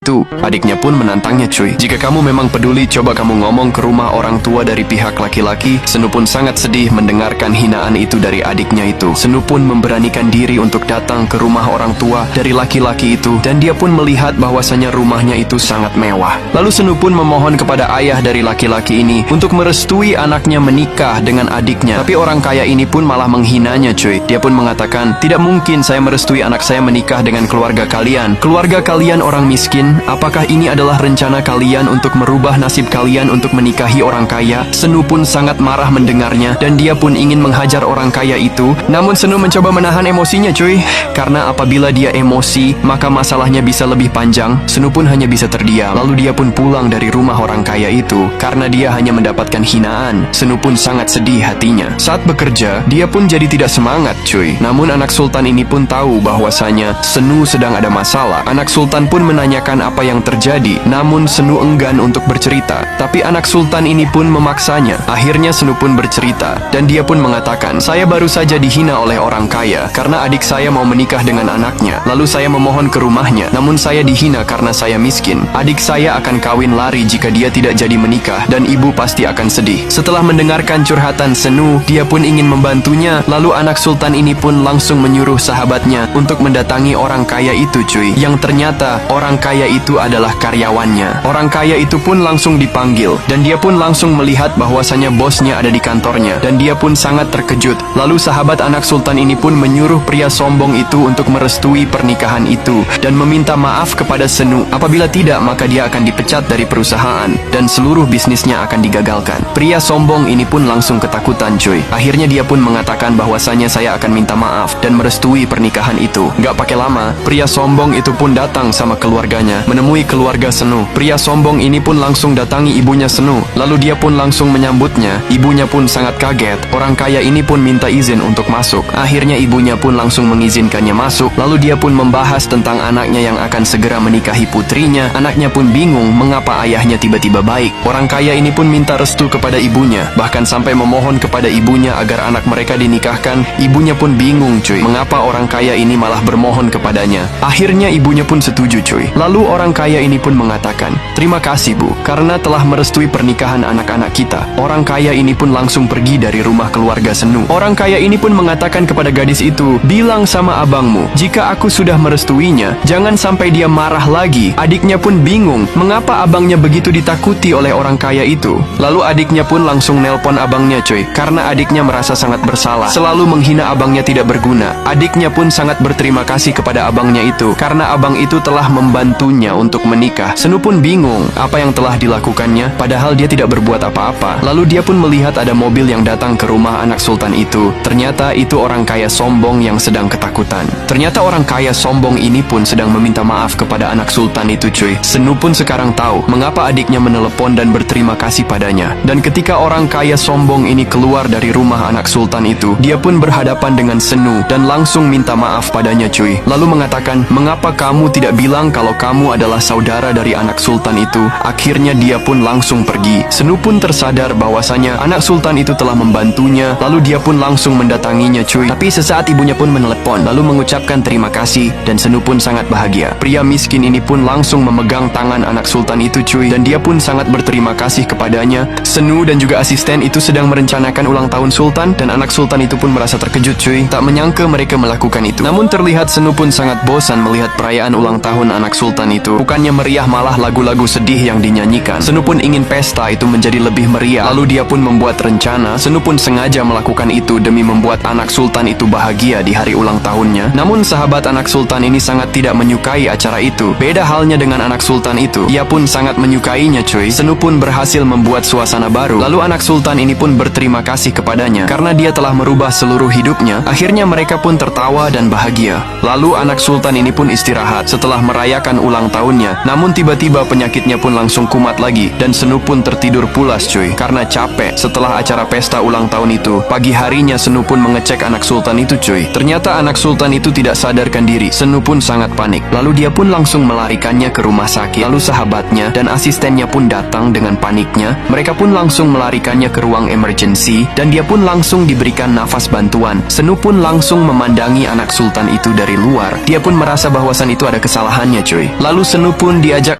itu. Adiknya pun menantangnya cuy. Jika kamu memang peduli, coba kamu ngomong ke rumah orang tua dari pihak laki-laki. Senu pun sangat sedih mendengarkan hinaan itu dari adiknya itu. Senu pun memberanikan diri untuk datang ke rumah orang tua dari laki-laki itu, dan dia pun melihat bahwasanya rumahnya itu sangat mewah. Lalu Senu pun memohon kepada ayah dari laki-laki ini untuk merestui anaknya menikah dengan adiknya. Tapi orang kaya ini pun malah menghinanya cuy. Dia pun mengatakan, tidak mungkin saya merestui anak saya menikah dengan keluarga kalian. Keluarga kalian orang miskin. Apakah ini adalah rencana kalian untuk merubah nasib kalian untuk menikahi orang kaya? Senu pun sangat marah mendengarnya, dan dia pun ingin menghajar orang kaya itu. Namun Senu mencoba menahan emosinya cuy, karena apabila dia emosi, maka masalahnya bisa lebih panjang. Senu pun hanya bisa terdiam. Lalu dia pun pulang dari rumah orang kaya itu, karena dia hanya mendapatkan hinaan. Senu pun sangat sedih hatinya. Saat bekerja, dia pun jadi tidak semangat cuy. Namun anak sultan ini pun tahu bahwasanya Senu sedang ada masalah. Anak sultan pun menanyakan apa yang terjadi, namun Senu enggan untuk bercerita. Tapi anak sultan ini pun memaksanya. Akhirnya Senu pun bercerita, dan dia pun mengatakan, saya baru saja dihina oleh orang kaya karena adik saya mau menikah dengan anaknya. Lalu saya memohon ke rumahnya, namun saya dihina karena saya miskin. Adik saya akan kawin lari jika dia tidak jadi menikah, dan ibu pasti akan sedih. Setelah mendengarkan curhatan Senu, dia pun ingin membantunya. Lalu anak sultan ini pun langsung menyuruh sahabatnya untuk mendatangi orang kaya itu cuy. Yang ternyata orang kaya itu adalah karyawannya. Orang kaya itu pun langsung dipanggil, dan dia pun langsung melihat bahwasanya bosnya ada di kantornya, dan dia pun sangat terkejut. Lalu sahabat anak sultan ini pun menyuruh pria sombong itu untuk merestui pernikahan itu dan meminta maaf kepada Senu. Apabila tidak, maka dia akan dipecat dari perusahaan dan seluruh bisnisnya akan digagalkan. Pria sombong ini pun langsung ketakutan cuy. Akhirnya dia pun mengatakan bahwasanya saya akan minta maaf dan merestui pernikahan itu. Gak pakai lama, pria sombong itu pun datang sama keluarganya menemui keluarga Senu. Pria sombong ini pun langsung datangi ibunya Senu. Lalu dia pun langsung menyambutnya. Ibunya pun sangat kaget. Orang kaya ini pun minta izin untuk masuk. Akhirnya ibunya pun langsung mengizinkannya masuk. Lalu dia pun membahas tentang anaknya yang akan segera menikahi putrinya. Anaknya pun bingung mengapa ayahnya tiba-tiba baik. Orang kaya ini pun minta restu kepada ibunya, bahkan sampai memohon kepada ibunya agar anak mereka dinikahkan. Ibunya pun bingung cuy, mengapa orang kaya ini malah bermohon kepadanya. Akhirnya ibunya pun setuju cuy. Lalu orang kaya ini pun mengatakan, terima kasih bu, karena telah merestui pernikahan anak-anak kita. Orang kaya ini pun langsung pergi dari rumah keluarga Senu. Orang kaya ini pun mengatakan kepada gadis itu, bilang sama abangmu, jika aku sudah merestuinya, jangan sampai dia marah lagi. Adiknya pun bingung, mengapa abangnya begitu ditakuti oleh orang kaya itu. Lalu adiknya pun langsung nelpon abangnya cuy, karena adiknya merasa sangat bersalah, selalu menghina abangnya tidak berguna. Adiknya pun sangat berterima kasih kepada abangnya itu, karena abang itu telah membantunya untuk menikah. Senu pun bingung apa yang telah dilakukannya, padahal dia tidak berbuat apa-apa. Lalu dia pun melihat ada mobil yang datang ke rumah anak sultan itu. Ternyata itu orang kaya sombong yang sedang ketakutan. Ternyata orang kaya sombong ini pun sedang meminta maaf kepada anak sultan itu cuy. Senu pun sekarang tahu mengapa adiknya menelepon dan berterima kasih padanya. Dan ketika orang kaya sombong ini keluar dari rumah anak sultan itu, dia pun berhadapan dengan Senu dan langsung minta maaf padanya cuy. Lalu mengatakan, mengapa kamu tidak bilang kalau kamu adalah saudara dari anak sultan itu? Akhirnya dia pun langsung pergi. Senu pun tersadar bahwasanya anak sultan itu telah membantunya. Lalu dia pun langsung mendatanginya cuy. Tapi sesaat ibunya pun menelepon, lalu mengucapkan terima kasih, dan Senu pun sangat bahagia. Pria miskin ini pun langsung memegang tangan anak sultan itu cuy, dan dia pun sangat berterima kasih kepadanya. Senu dan juga asisten itu sedang merencanakan ulang tahun sultan, dan anak sultan itu pun merasa terkejut cuy. Tak menyangka mereka melakukan itu. Namun terlihat Senu pun sangat bosan melihat perayaan ulang tahun anak sultan itu. Bukannya meriah, malah lagu-lagu sedih yang dinyanyikan. Senu pun ingin pesta itu menjadi lebih meriah. Lalu dia pun membuat rencana. Senu pun sengaja melakukan itu demi membuat anak sultan itu bahagia di hari ulang tahunnya. Namun sahabat anak sultan ini sangat tidak menyukai acara itu. Beda halnya dengan anak sultan itu. Ia pun sangat menyukainya cuy. Senu pun berhasil membuat suasana baru. Lalu anak sultan ini pun berterima kasih kepadanya karena dia telah merubah seluruh hidupnya. Akhirnya mereka pun tertawa dan bahagia. Lalu anak sultan ini pun istirahat setelah merayakan ulang tahunnya. Namun tiba-tiba penyakitnya pun langsung kumat lagi, dan Senu pun tertidur pulas cuy karena capek setelah acara pesta ulang tahun itu. Pagi harinya Senu pun mengecek anak sultan itu cuy. Ternyata anak sultan itu tidak sadarkan diri. Senu pun sangat panik. Lalu dia pun langsung melarikannya ke rumah sakit. Lalu sahabatnya dan asistennya pun datang dengan paniknya. Mereka pun langsung melarikannya ke ruang emergency, dan dia pun langsung diberikan nafas bantuan. Senu pun langsung memandangi anak sultan itu dari luar. Dia pun merasa bahwasan itu ada kesalahannya cuy. Lalu Senu pun diajak